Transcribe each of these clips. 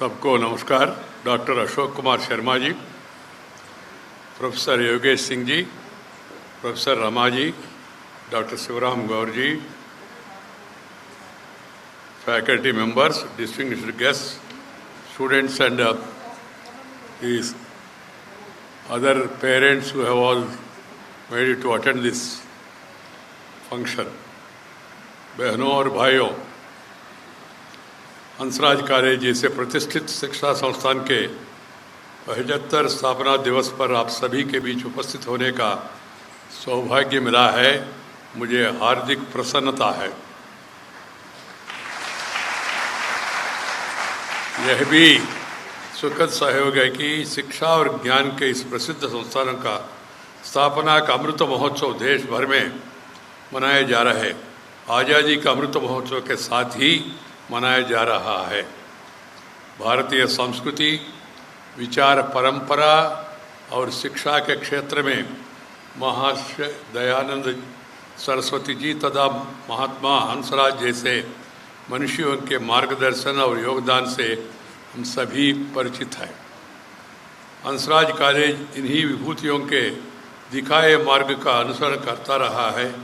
सबको नमस्कार। Doctor Ashok Kumar Sharma ji, professor Yogesh Singh ji, professor Rama ji, doctor Shivram Gaur ji, faculty members, distinguished guests, students and these other parents who have all made it to attend this function. बहनों और भाइयों, Hansraj college जैसे प्रतिष्ठित शिक्षा संस्थान के 75 स्थापना दिवस पर आप सभी के बीच उपस्थित होने का सौभाग्य मिला है। मुझे हार्दिक प्रसन्नता है। यह भी सुखद सहयोग है कि शिक्षा और ज्ञान के इस प्रसिद्ध संस्थानों का स्थापना का अमृत महोत्सव देश भर में मनाया जा रहा है। आज़ादी का अमृत महोत्सव के साथ ही मनाया जा रहा है। भारतीय संस्कृति, विचार परंपरा और शिक्षा के क्षेत्र में महर्षि दयानंद सरस्वती जी तथा महात्मा हंसराज जैसे मनुष्यों के मार्गदर्शन और योगदान से हम सभी परिचित हैं। हंसराज कॉलेज इन्हीं विभूतियों के दिखाए मार्ग का अनुसरण करता रहा है,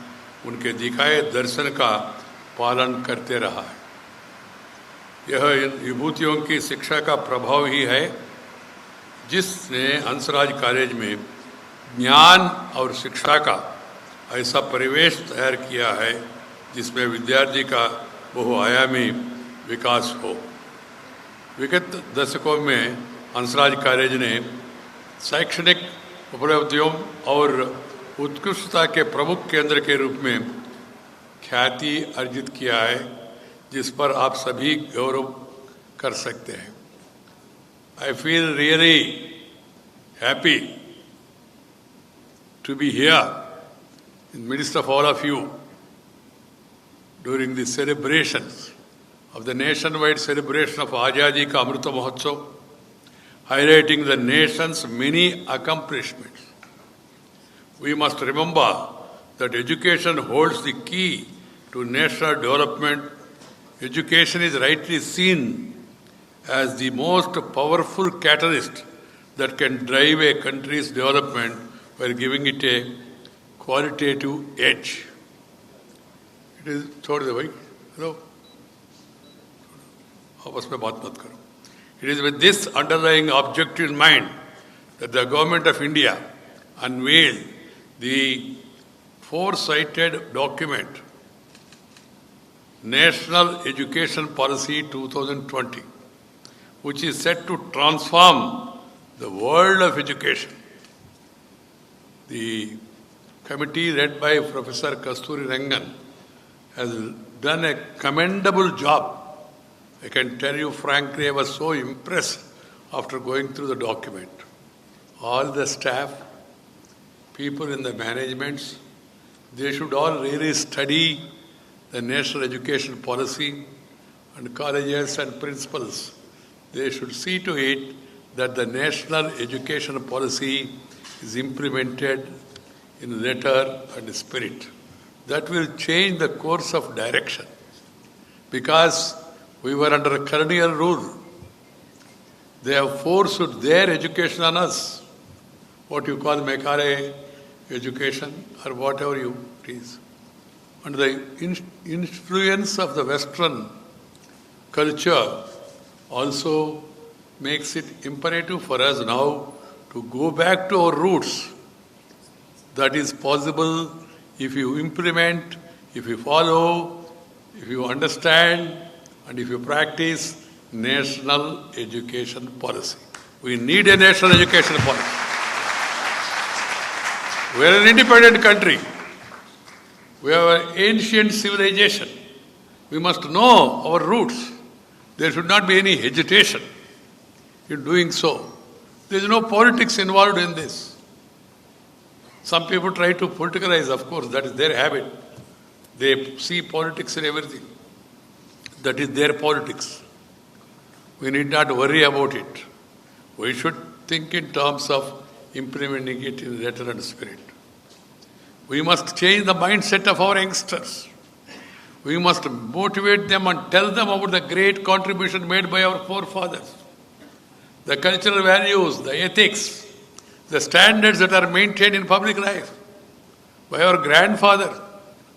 उनके दिखाए दर्शन का पालन करते रहा है। यह इन विभूतियों की शिक्षा का प्रभाव ही है जिसने हंसराज कॉलेज में ज्ञान और शिक्षा का ऐसा परिवेश तैयार किया है जिसमें विद्यार्थी का बहुआयामी विकास हो। विगत दशकों में हंसराज कॉलेज ने शैक्षणिक उपलब्धियों और उत्कृष्टता के प्रमुख केंद्र के रूप में ख्याति अर्जित किया है, जिस पर आप सभी गौरव कर सकते हैं। I feel really happy to be here in midst of all of you during the celebrations of the nationwide celebration of Azadi Ka Amrita Mahotsav, highlighting the nation's many accomplishments. We must remember that education holds the key to national development. Education is rightly seen as the most powerful catalyst that can drive a country's development while giving it a qualitative edge. छोड़ दे भाई, hello, आपस में बात मत करो. It is with this underlying objective in mind that the Government of India unveiled the four-sided document, National Education Policy 2020, which is set to transform the world of education. The committee led by Professor Kasturi Rangan has done a commendable job. I can tell you frankly, I was so impressed after going through the document. All the staff, people in the managements, they should all really study the national education policy, and colleges and principals, they should see to it that the national education policy is implemented in letter and spirit. That will change the course of direction, because we were under a colonial rule. They have forced their education on us, what you call Mekare education or whatever you please. And the influence of the Western culture also makes it imperative for us now to go back to our roots. That is possible if you implement, if you follow, if you understand, and if you practice national education policy. We need a national education policy. We are an independent country. We have an ancient civilization. We must know our roots. There should not be any hesitation in doing so. There is no politics involved in this. Some people try to politicalize, of course, that is their habit. They see politics in everything. That is their politics. We need not worry about it. We should think in terms of implementing it in letter and spirit. We must change the mindset of our youngsters. We must motivate them and tell them about the great contribution made by our forefathers. the cultural values, the ethics, the standards that are maintained in public life by our grandfather,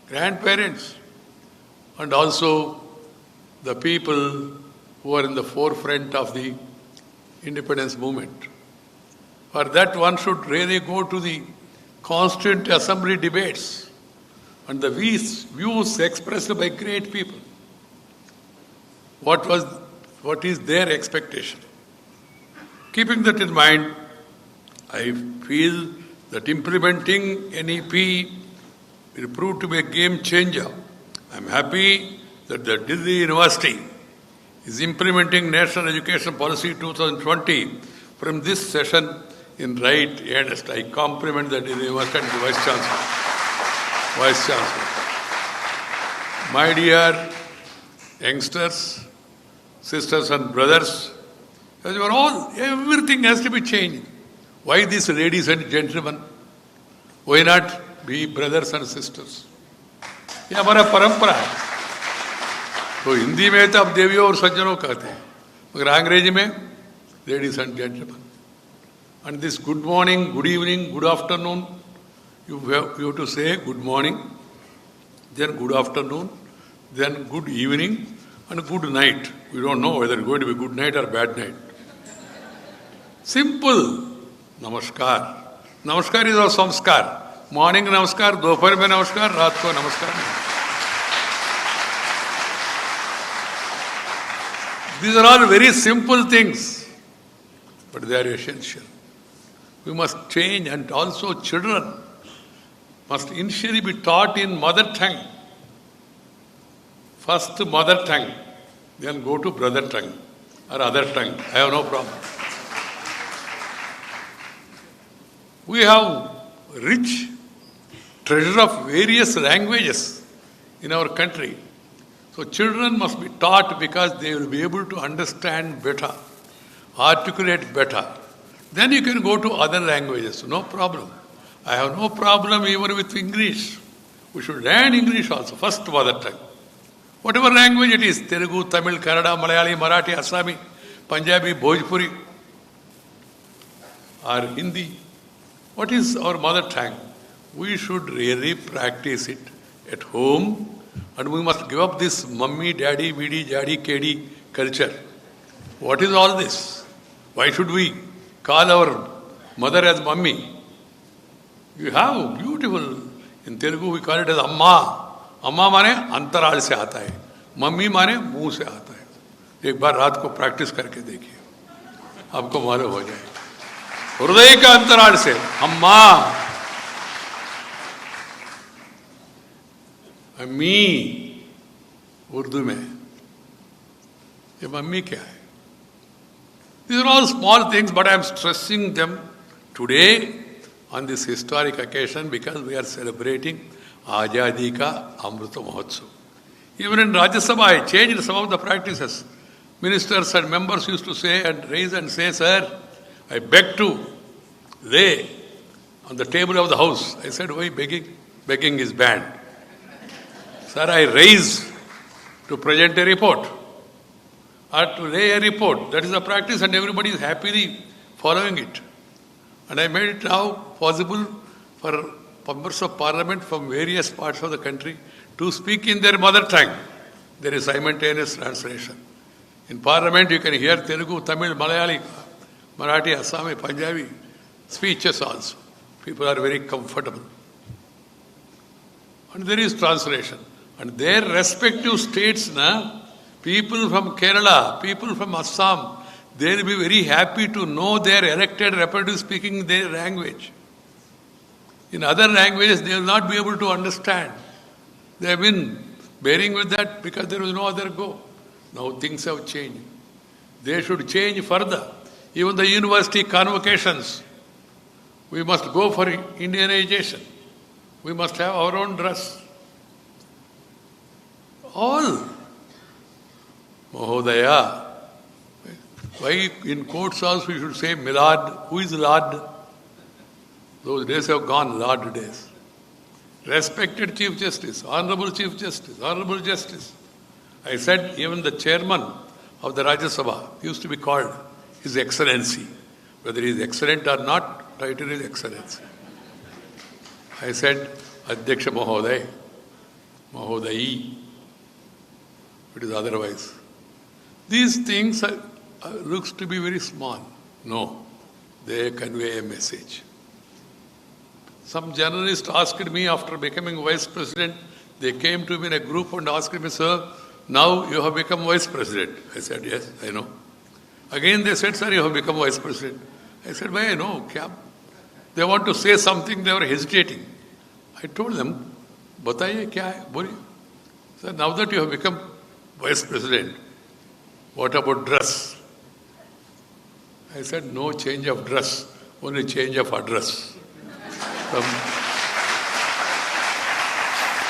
grandparents, and also the people who are in the forefront of the independence movement. For that, one should really go to the Constituent Assembly debates and the views expressed by great people. What is their expectation? Keeping that in mind, I feel that implementing NEP will prove to be a game changer. I am happy that the Delhi University is implementing National Education Policy 2020 from this session in right earnest. I compliment the Delhi University and the Vice Chancellor. Vice Chancellor. My dear youngsters, sisters and brothers, everything has to be changed. Why these ladies and gentlemen? Why not be brothers and sisters? ये हमारा परंपरा है. तो हिंदी में तो अब देवियों और सज्जनों कहते हैं, मगर अंग्रेजी में ladies and gentlemen. And this good morning, good evening, good afternoon, you have to say good morning, then good afternoon, then good evening, and good night. We don't know whether it's going to be good night or bad night. Simple. Namaskar. Namaskar is our samskar. Morning namaskar, dophar mein namaskar, raat ko namaskar. These are all very simple things, but they are essential. We must change, and also children must initially be taught in mother tongue. First mother tongue, then go to brother tongue or other tongue. I have no problem. We have rich treasure of various languages in our country. So children must be taught because they will be able to understand better, articulate better. Then you can go to other languages, no problem. I have no problem even with English. We should learn English also, first mother tongue. Whatever language it is, Telugu, Tamil, Kannada, Malayali, Marathi, Assami, Punjabi, Bhojpuri, or Hindi. What is our mother tongue? We should really practice it at home, and we must give up this mummy, daddy, meedy, jadi, kedi culture. What is all this? Why should we call our mother as mummy? You have beautiful, in Telugu we call it as amma. अम्मा माने अंतराल से आता है, mummy माने मुंह से आता है. एक बार रात को प्रैक्टिस करके देखिए, आपको मालूम हो जाए. हृदय का अंतराल से अम्मा, अम्मी उर्दू में, ये मम्मी क्या है? These are all small things, but I am stressing them today on this historic occasion because we are celebrating Azadi ka Amrita Mahotsav. Even in Rajya Sabha, I changed some of the practices. Ministers and members used to say and raise and say, sir, I beg to lay on the table of the house. I said, why begging? Begging is banned. Sir, I raise to present a report or to lay a report. That is the practice, and everybody is happily following it. And I made it now possible for members of parliament from various parts of the country to speak in their mother tongue. There is simultaneous translation. In parliament you can hear Telugu, Tamil, Malayali, Marathi, Assami, Punjabi speeches also. People are very comfortable. And there is translation. And their respective states, people from Kerala, people from Assam, they will be very happy to know their elected representatives speaking their language. In other languages, they will not be able to understand. They have been bearing with that because there was no other go. Now things have changed. They should change further. Even the university convocations, we must go for Indianization. We must have our own dress. All. Mahodaya. Why in courts also we should say Milad? Who is Lord? Those days have gone, Lord days. Respected Chief Justice, Honorable Chief Justice, Honorable Justice. I said even the chairman of the Rajya Sabha used to be called His Excellency. Whether he is excellent or not, title is Excellency. I said, Adhyaksha Mahoday, Mahodayi. It is otherwise. These things looks to be very small. No, they convey a message. Some journalist asked me after becoming Vice President, they came to me in a group and asked me, sir, now you have become Vice President. I said, yes, I know. Again they said, sir, you have become Vice President. I said, why I know? They want to say something, they were hesitating. I told them, बताइए क्या है? बोलिए. Sir, now that you have become Vice President, what about dress? I said, no change of dress, only change of address.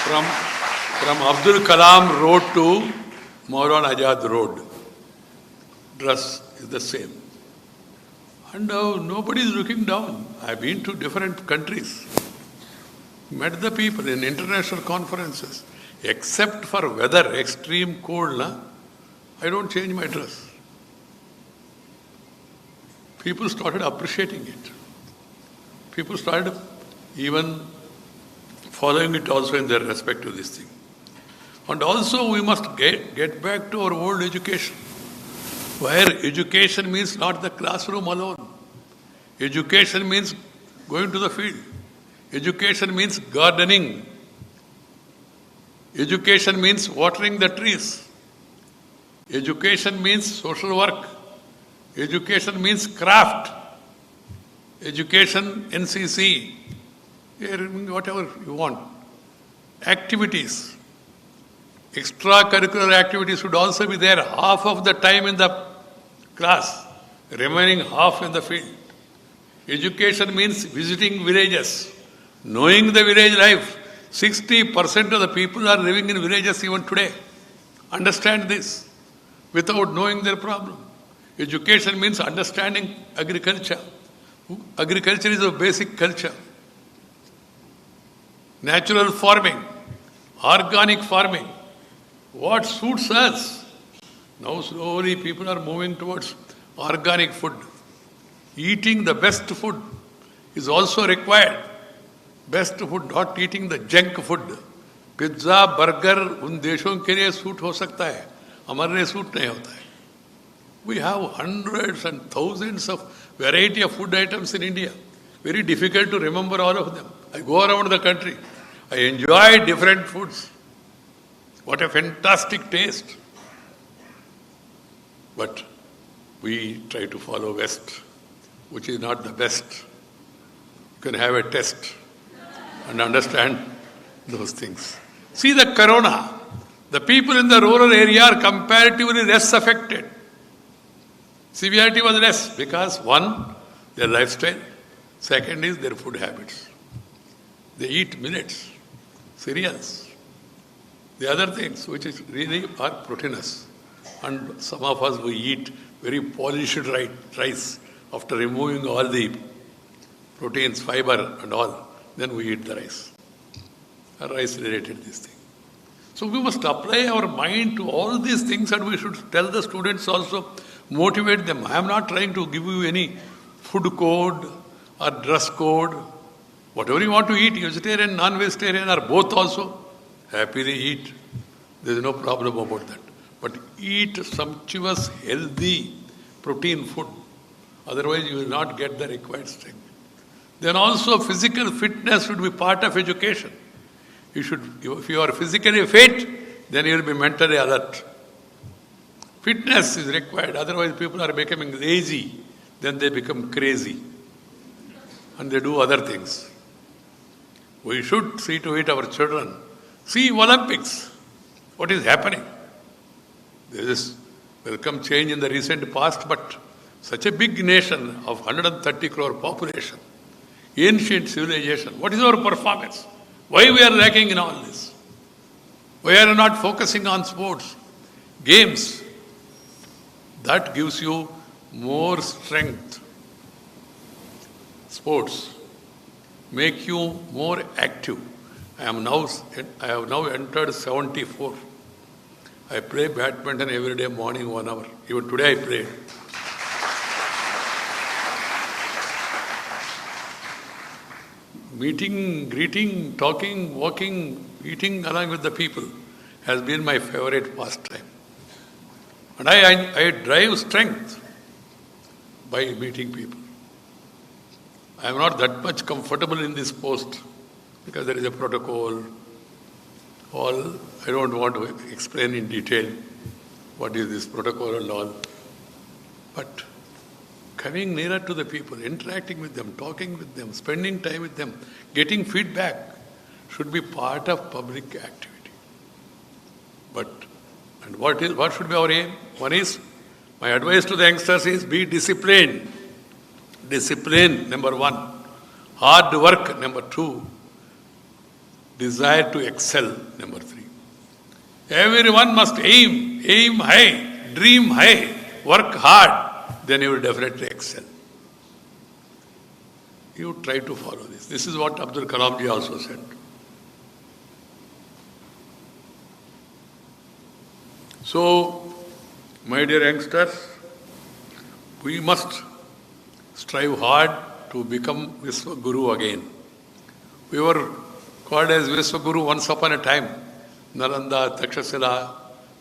From Abdul Kalam Road to Maulana Azad Road, dress is the same. And nobody is looking down. I've been to different countries, met the people in international conferences. Except for weather, extreme cold, I don't change my dress. People started appreciating it. People started even following it also in their respect to this thing. And also we must get back to our old education, where education means not the classroom alone. Education means going to the field. Education means gardening. Education means watering the trees. Education means social work. Education means craft. Education, NCC, whatever you want. Activities. Extracurricular activities should also be there half of the time in the class, remaining half in the field. Education means visiting villages, knowing the village life. 60% of the people are living in villages even today. Understand this without knowing their problem. Education means understanding agriculture. Agriculture is a basic culture. Natural farming, organic farming. What suits us? Now slowly people are moving towards organic food. Eating the best food is also required. Best food, not eating the junk food. Pizza, burger, उन देशों के लिए suit हो सकता है, हमारे लिए suit नहीं होता है. We have hundreds and thousands of variety of food items in India. Very difficult to remember all of them. I go around the country. I enjoy different foods. What a fantastic taste. But we try to follow West, which is not the best. You can have a test and understand those things. See the corona. The people in the rural area are comparatively less affected. Severity was less because one, their lifestyle. Second is their food habits. They eat millets, cereals, the other things which is really are proteinous. And some of us, we eat very polished rice after removing all the proteins, fiber and all. Then we eat the rice. Rice related this thing. So we must apply our mind to all these things and we should tell the students also, motivate them. I am not trying to give you any food code or dress code. Whatever you want to eat, vegetarian, non-vegetarian or both also, happily eat. There is no problem about that. But eat sumptuous, healthy, protein food. Otherwise you will not get the required strength. Then also physical fitness should be part of education. If you are physically fit, then you will be mentally alert. Fitness is required, otherwise people are becoming lazy, then they become crazy. And they do other things. We should see to it our children. See Olympics. What is happening? There is welcome change in the recent past, but such a big nation of 130 crore population, ancient civilization, what is our performance? Why we are lacking in all this? Why are we not focusing on sports, games? That gives you more strength. Sports make you more active. I have now entered 74. I play badminton every day morning 1 hour. Even today I played. meeting, greeting, talking, walking, eating along with the people has been my favorite pastime. And I drive strength by meeting people. I am not that much comfortable in this post because there is a protocol. I don't want to explain in detail what is this protocol and all. But coming nearer to the people, interacting with them, talking with them, spending time with them, getting feedback should be part of public activity. And what should be our aim? One is, my advice to the youngsters is be disciplined. Discipline, number one. Hard work, number two. Desire to excel, number three. Everyone must aim high, dream high, work hard, then you will definitely excel. You try to follow this. This is what Abdul Kalam ji also said. So, my dear youngsters, we must strive hard to become Vishwaguru again. We were called as Vishwaguru once upon a time. Nalanda, Takshashila,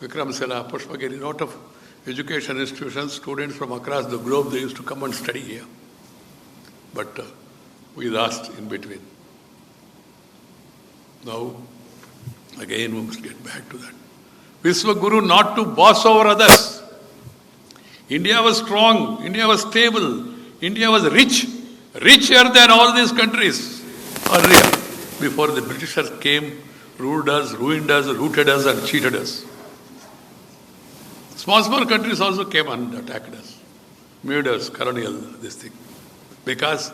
Vikramshila, Pushpagiri, a lot of education institutions, students from across the globe, they used to come and study here. But we lost in between. Now, again we must get back to that. Vishwaguru not to boss over others. India was strong, India was stable, India was rich, richer than all these countries earlier, before the Britishers came, ruled us, ruined us, looted us and cheated us. Small countries also came and attacked us, made us colonial, this thing, because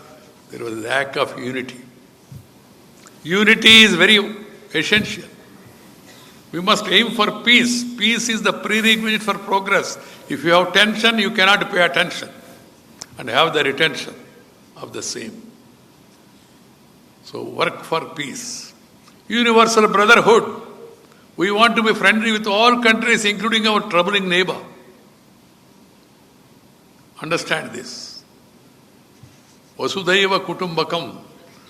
there was lack of unity. Unity is very essential. We must aim for peace. Peace is the prerequisite for progress. If you have tension, you cannot pay attention and have the retention of the same. So work for peace. Universal brotherhood. We want to be friendly with all countries, including our troubling neighbor. Understand this. Vasudhaiva kutumbakam.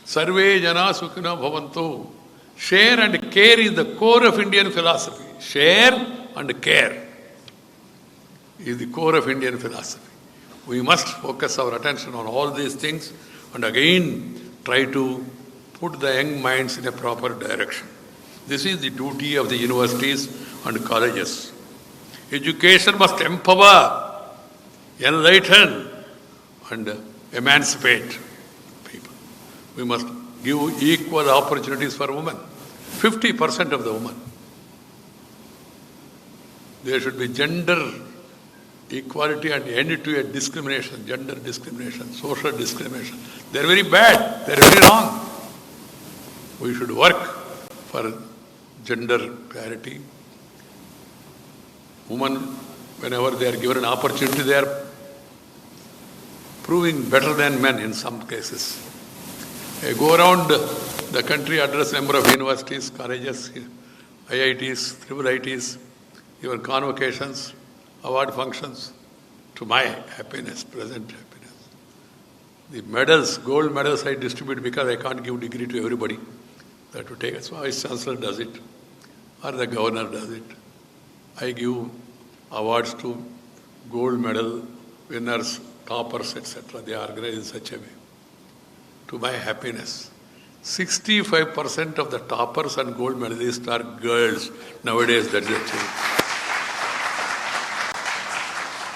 Sarve jana sukhina bhavanto. Share and care is the core of Indian philosophy. Share and care is the core of Indian philosophy. We must focus our attention on all these things and again try to put the young minds in a proper direction. This is the duty of the universities and colleges. Education must empower, enlighten and emancipate people. We must give equal opportunities for women. 50% of the women. There should be gender equality and end to a discrimination, gender discrimination, social discrimination. They are very bad, they are very wrong. We should work for gender parity. Women, whenever they are given an opportunity, they are proving better than men in some cases. I go around the country, address a number of universities, colleges, IITs, IIITs, even convocations, award functions, to my happiness, present happiness. The medals, gold medals I distribute because I can't give degree to everybody. That to take it. So Vice Chancellor does it, or the Governor does it. I give awards to gold medal winners, toppers, etc. They are organized in such a way. To my happiness, 65% of the toppers and gold medalists are girls. Nowadays, that is the change.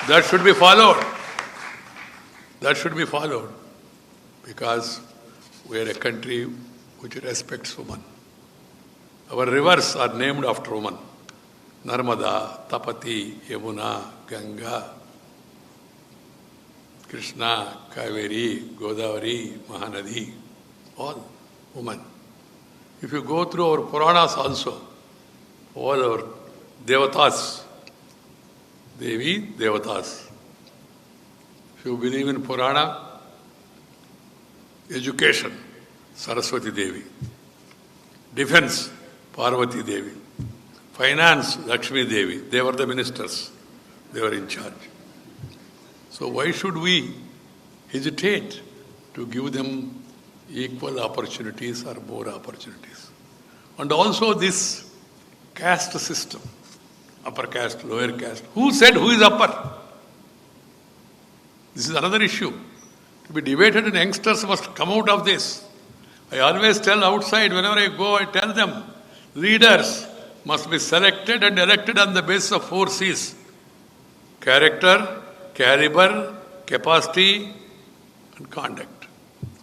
That should be followed. That should be followed. Because we are a country which respects women. Our rivers are named after women. Narmada, Tapati, Yamuna, Ganga, Krishna, Kaveri, Godavari, Mahanadi, all women. If you go through our Puranas also, all our Devatas, Devi, Devatas. If you believe in Purana, education, Saraswati Devi. Defense, Parvati Devi. Finance, Lakshmi Devi. They were the ministers. They were in charge. So why should we hesitate to give them equal opportunities or more opportunities. And also this caste system, upper caste, lower caste. Who said who is upper? This is another issue. To be debated, and youngsters must come out of this. I always tell outside, whenever I go, I tell them, leaders must be selected and elected on the basis of 4 C's. Character, caliber, capacity, and conduct.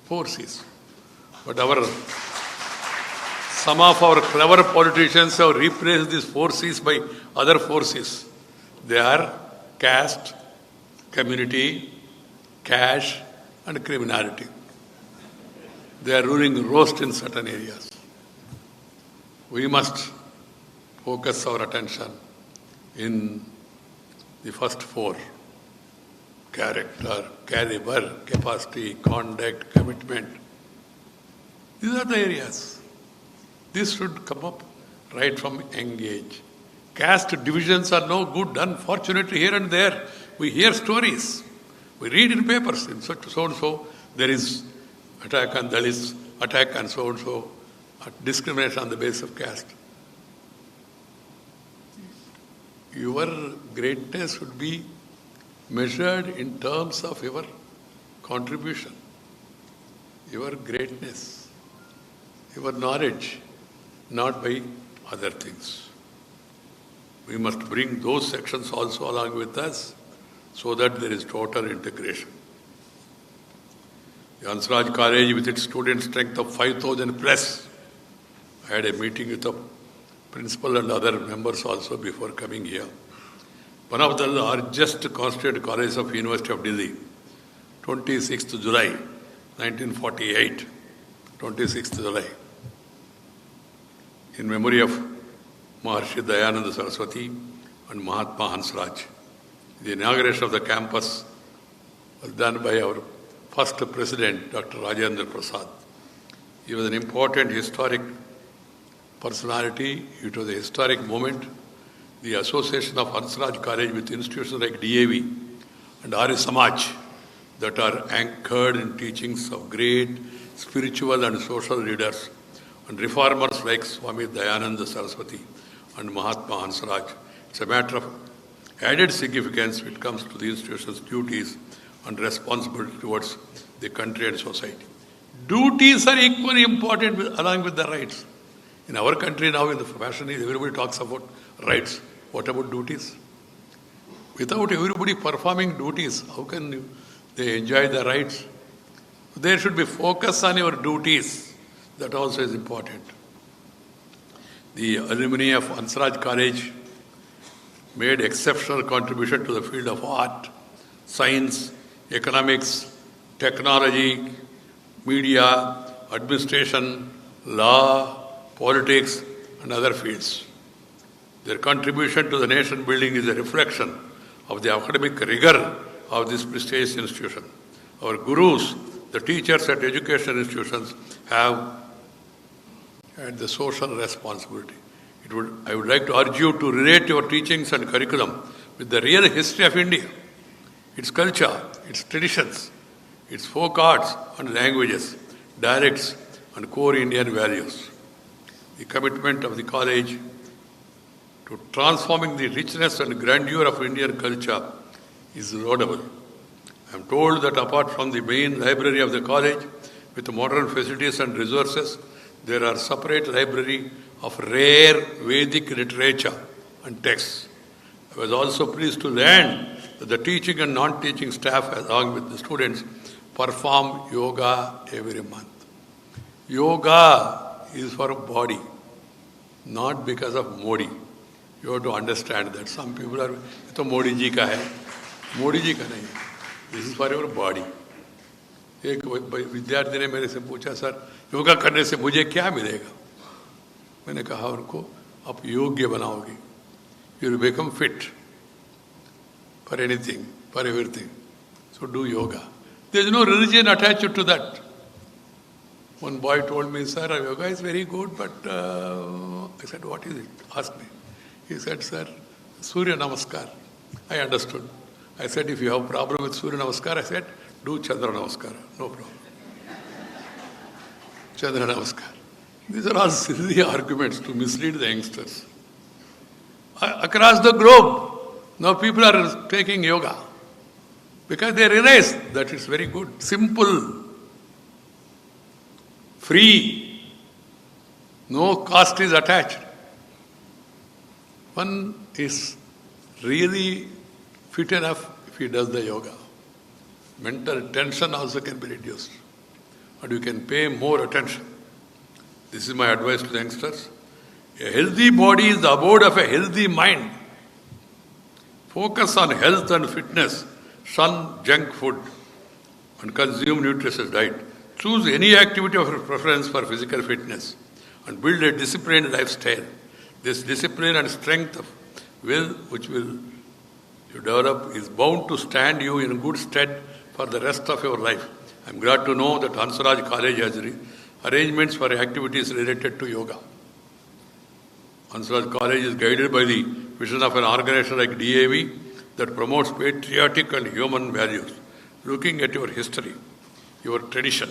4 C's. But some of our clever politicians have replaced these 4 C's by other 4 C's. They are caste, community, cash, and criminality. They are ruling roast in certain areas. We must focus our attention in the first 4. Character, caliber, capacity, conduct, commitment. These are the areas. This should come up right from young age. Caste divisions are no good. Unfortunately, here and there, we hear stories. We read in papers, in so-and-so, there is attack on Dalits, attack on so-and-so, discrimination on the basis of caste. Your greatness should be measured in terms of your contribution, your greatness, your knowledge, not by other things. We must bring those sections also along with us so that there is total integration. The Hansraj College, with its student strength of 5,000 plus, I had a meeting with the principal and other members also before coming here. One of the largest constituted colleges of University of Delhi, 26th July, 1948, 26th July, in memory of Maharshi Dayananda Saraswati and Mahatma Hansraj. The inauguration of the campus was done by our first president, Dr. Rajendra Prasad. He was an important historic personality. It was a historic moment. The association of Hansraj College with institutions like DAV and Arya Samaj that are anchored in teachings of great spiritual and social leaders and reformers like Swami Dayananda Saraswati and Mahatma Hansraj. It's a matter of added significance when it comes to the institution's duties and responsibility towards the country and society. Duties are equally important along with the rights. In our country now, in the fashion, everybody talks about rights. What about duties? Without everybody performing duties, how can they enjoy the rights? There should be focus on your duties. That also is important. The alumni of Hansraj College made exceptional contribution to the field of art, science, economics, technology, media, administration, law, politics, and other fields. Their contribution to the nation building is a reflection of the academic rigor of this prestigious institution. Our gurus, the teachers at education institutions, have had the social responsibility. I would like to urge you to relate your teachings and curriculum with the real history of India, its culture, its traditions, its folk arts and languages, dialects and core Indian values. The commitment of the college to transforming the richness and grandeur of Indian culture is laudable. I am told that apart from the main library of the college, with modern facilities and resources, there are separate library of rare Vedic literature and texts. I was also pleased to learn that the teaching and non-teaching staff, along with the students, perform yoga every month. Yoga is for body, not because of Modi. You have to understand that some people are, तो मोदी जी का है, मोदी जी का नहीं है. This is for your body. एक विद्यार्थी ने मेरे से पूछा, सर योगा करने से मुझे क्या मिलेगा? मैंने कहा उनको, आप योग्य बनाओगे. You will become fit for anything, for everything. So do yoga. There is no religion attached to that. One boy told me, sir, yoga is very good, but I said, what is it? Ask me. He said, sir, Surya Namaskar. I understood. I said, if you have a problem with Surya Namaskar, I said, do Chandra Namaskar. No problem. Chandra Namaskar. These are all silly arguments to mislead the youngsters. Across the globe, now people are taking yoga because they realize that it's very good, simple, free, no cost is attached. One is really fit enough if he does the yoga. Mental tension also can be reduced. And you can pay more attention. This is my advice to the youngsters. A healthy body is the abode of a healthy mind. Focus on health and fitness. Shun junk food and consume nutritious diet. Choose any activity of your preference for physical fitness and build a disciplined lifestyle. This discipline and strength of will which will you develop is bound to stand you in good stead for the rest of your life. I am glad to know that Hansraj College has arrangements for activities related to yoga. Hansraj College is guided by the vision of an organization like DAV that promotes patriotic and human values. Looking at your history, your tradition,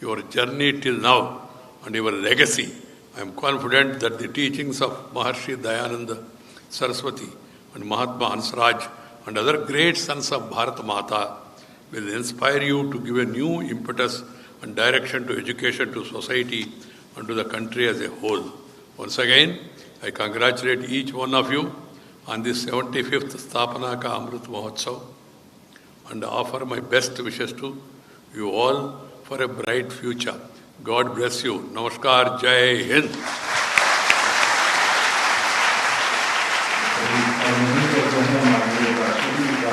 your journey till now, and your legacy, I am confident that the teachings of Maharshi Dayananda Saraswati and Mahatma Hansraj and other great sons of Bharat Mata will inspire you to give a new impetus and direction to education, to society, and to the country as a whole. Once again, I congratulate each one of you on this 75th Sthapanaka Amrit Mahotsav and offer my best wishes to you all for a bright future. God bless you. Namaskar. Jai Hind.